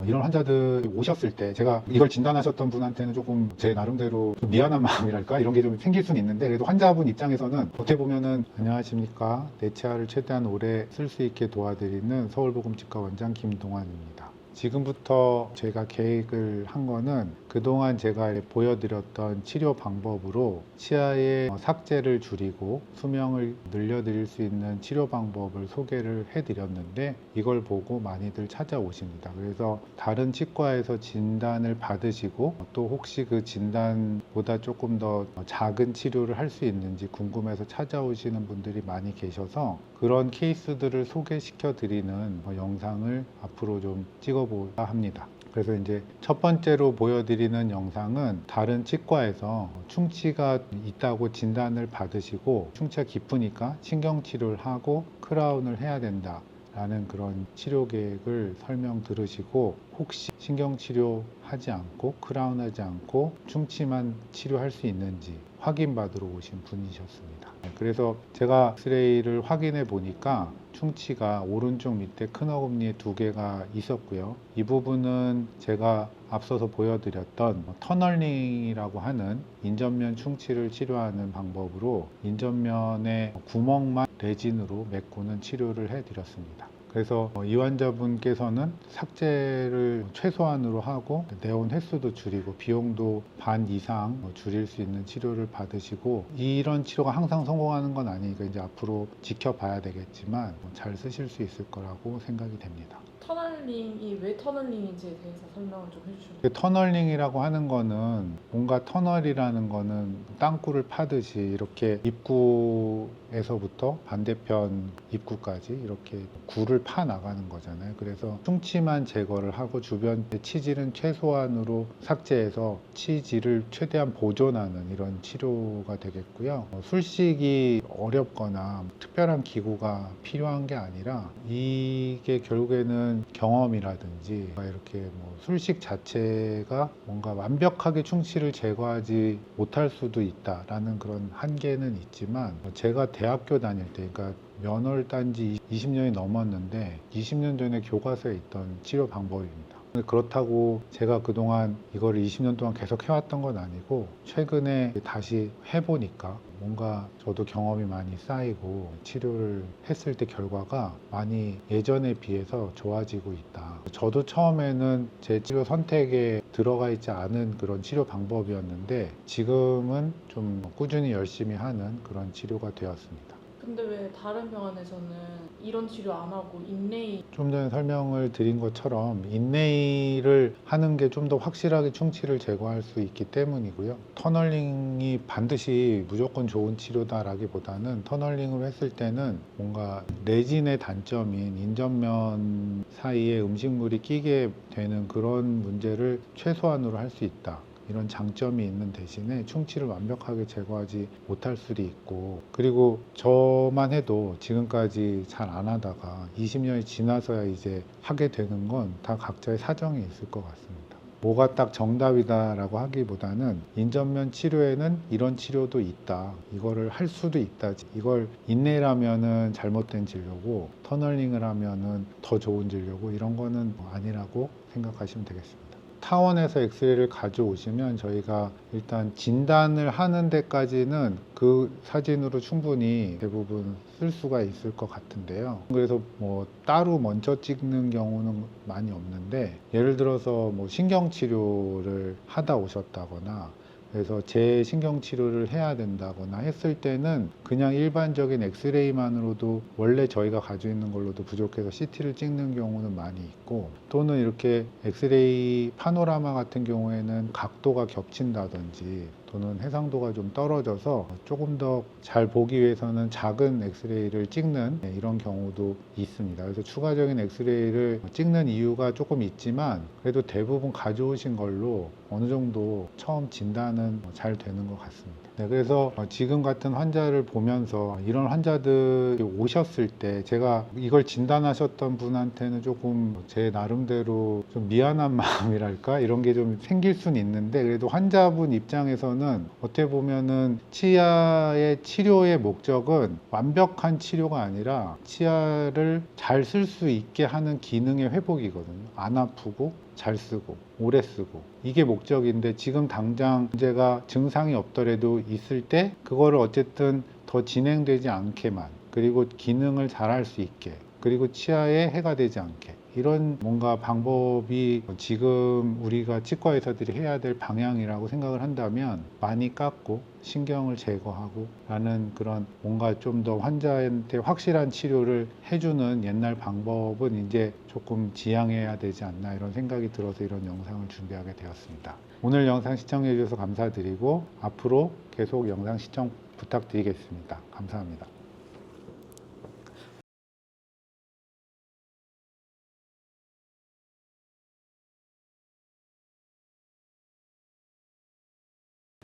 이런 환자들 오셨을 때 제가 이걸 진단하셨던 분한테는 조금 제 나름대로 좀 미안한 마음이랄까 이런 게 좀 생길 수는 있는데, 그래도 환자분 입장에서는 어떻게 보면은 안녕하십니까, 내 치아를 최대한 오래 쓸 수 있게 도와드리는 서울보금치과 원장 김동환입니다. 지금부터 제가 계획을 한 거는 그동안 제가 보여드렸던 치료 방법으로 치아의 삭제를 줄이고 수명을 늘려드릴 수 있는 치료 방법을 소개를 해드렸는데, 이걸 보고 많이들 찾아오십니다. 그래서 다른 치과에서 진단을 받으시고 또 혹시 그 진단보다 조금 더 작은 치료를 할 수 있는지 궁금해서 찾아오시는 분들이 많이 계셔서 그런 케이스들을 소개시켜 드리는 영상을 앞으로 좀 찍어볼까 합니다. 그래서 이제 첫 번째로 보여드리는 영상은 다른 치과에서 충치가 있다고 진단을 받으시고 충치가 깊으니까 신경치료를 하고 크라운을 해야 된다 라는 그런 치료 계획을 설명 들으시고, 혹시 신경치료 하지 않고 크라운 하지 않고 충치만 치료할 수 있는지 확인받으러 오신 분이셨습니다. 그래서 제가 엑스레이를 확인해 보니까 충치가 오른쪽 밑에 큰 어금니에 2개가 있었고요. 이 부분은 제가 앞서서 보여드렸던 터널링이라고 하는 인전면 충치를 치료하는 방법으로 인전면의 구멍만 레진으로 메꾸는 치료를 해드렸습니다. 그래서 이 환자분께서는 삭제를 최소한으로 하고 내온 횟수도 줄이고 비용도 반 이상 줄일 수 있는 치료를 받으시고, 이런 치료가 항상 성공하는 건 아니니까 이제 앞으로 지켜봐야 되겠지만 잘 쓰실 수 있을 거라고 생각이 됩니다. 터널링이 왜 터널링인지에 대해서 설명을 좀 해주시면. 터널링이라고 하는 거는, 뭔가 터널이라는 거는 땅굴을 파듯이 이렇게 입구에서부터 반대편 입구까지 이렇게 굴을 파 나가는 거잖아요. 그래서 충치만 제거를 하고 주변 치질은 최소한으로 삭제해서 치질을 최대한 보존하는 이런 치료가 되겠고요. 술식이 어렵거나 특별한 기구가 필요한 게 아니라, 이게 결국에는 경험이라든지 이렇게 술식 자체가 뭔가 완벽하게 충치를 제거하지 못할 수도 있다라는 그런 한계는 있지만, 제가 대학교 다닐 때, 그러니까 면허를 딴 지 20년이 넘었는데 20년 전에 교과서에 있던 치료 방법입니다. 그렇다고 제가 그동안 이거를 20년 동안 계속 해왔던 건 아니고, 최근에 다시 해보니까 뭔가 저도 경험이 많이 쌓이고 치료를 했을 때 결과가 많이 예전에 비해서 좋아지고 있다. 저도 처음에는 제 치료 선택에 들어가 있지 않은 그런 치료 방법이었는데 지금은 좀 꾸준히 열심히 하는 그런 치료가 되었습니다. 근데 왜 다른 병원에서는 이런 치료 안 하고 인레이 좀 전에 설명을 드린 것처럼 인레이를 하는 게 좀 더 확실하게 충치를 제거할 수 있기 때문이고요. 터널링이 반드시 무조건 좋은 치료다라기보다는, 터널링을 했을 때는 뭔가 레진의 단점인 인전면 사이에 음식물이 끼게 되는 그런 문제를 최소한으로 할 수 있다, 이런 장점이 있는 대신에 충치를 완벽하게 제거하지 못할 수도 있고, 그리고 저만 해도 지금까지 잘 안 하다가 20년이 지나서야 이제 하게 되는 건 다 각자의 사정이 있을 것 같습니다. 뭐가 딱 정답이다라고 하기보다는, 인전면 치료에는 이런 치료도 있다, 이거를 할 수도 있다, 이걸 인내라면은 잘못된 진료고 터널링을 하면은 더 좋은 진료고, 이런 거는 아니라고 생각하시면 되겠습니다. 타원에서 엑스레이를 가져오시면 저희가 일단 진단을 하는 데까지는 그 사진으로 충분히 대부분 쓸 수가 있을 것 같은데요. 그래서 따로 먼저 찍는 경우는 많이 없는데, 예를 들어서 신경치료를 하다 오셨다거나 그래서 재신경치료를 해야 된다거나 했을 때는 그냥 일반적인 엑스레이만으로도 원래 저희가 가지고 있는 걸로도 부족해서 CT를 찍는 경우는 많이 있고, 또는 이렇게 엑스레이 파노라마 같은 경우에는 각도가 겹친다든지 또는 해상도가 좀 떨어져서 조금 더 잘 보기 위해서는 작은 엑스레이를 찍는 이런 경우도 있습니다. 그래서 추가적인 엑스레이를 찍는 이유가 조금 있지만, 그래도 대부분 가져오신 걸로 어느 정도 처음 진단은 잘 되는 것 같습니다. 네, 그래서 지금 같은 환자를 보면서 이런 환자들이 오셨을 때 제가 이걸 진단하셨던 분한테는 조금 제 나름대로 좀 미안한 마음이랄까 이런 게 좀 생길 수는 있는데, 그래도 환자분 입장에서는 어떻게 보면은 치아의 치료의 목적은 완벽한 치료가 아니라 치아를 잘 쓸 수 있게 하는 기능의 회복이거든요. 안 아프고 잘 쓰고 오래 쓰고 이게 목적인데 지금 당장 문제가 증상이 없더라도 있을 때 그거를 어쨌든 더 진행되지 않게만 그리고 기능을 잘 할 수 있게 그리고 치아에 해가 되지 않게 이런 뭔가 방법이 지금 우리가 치과 의사들이 해야 될 방향이라고 생각을 한다면 많이 깎고 신경을 제거하고 라는 그런 뭔가 좀 더 환자한테 확실한 치료를 해주는 옛날 방법은 이제 조금 지양해야 되지 않나 이런 생각이 들어서 이런 영상을 준비하게 되었습니다. 오늘 영상 시청해 주셔서 감사드리고 앞으로 계속 영상 시청 부탁드리겠습니다. 감사합니다.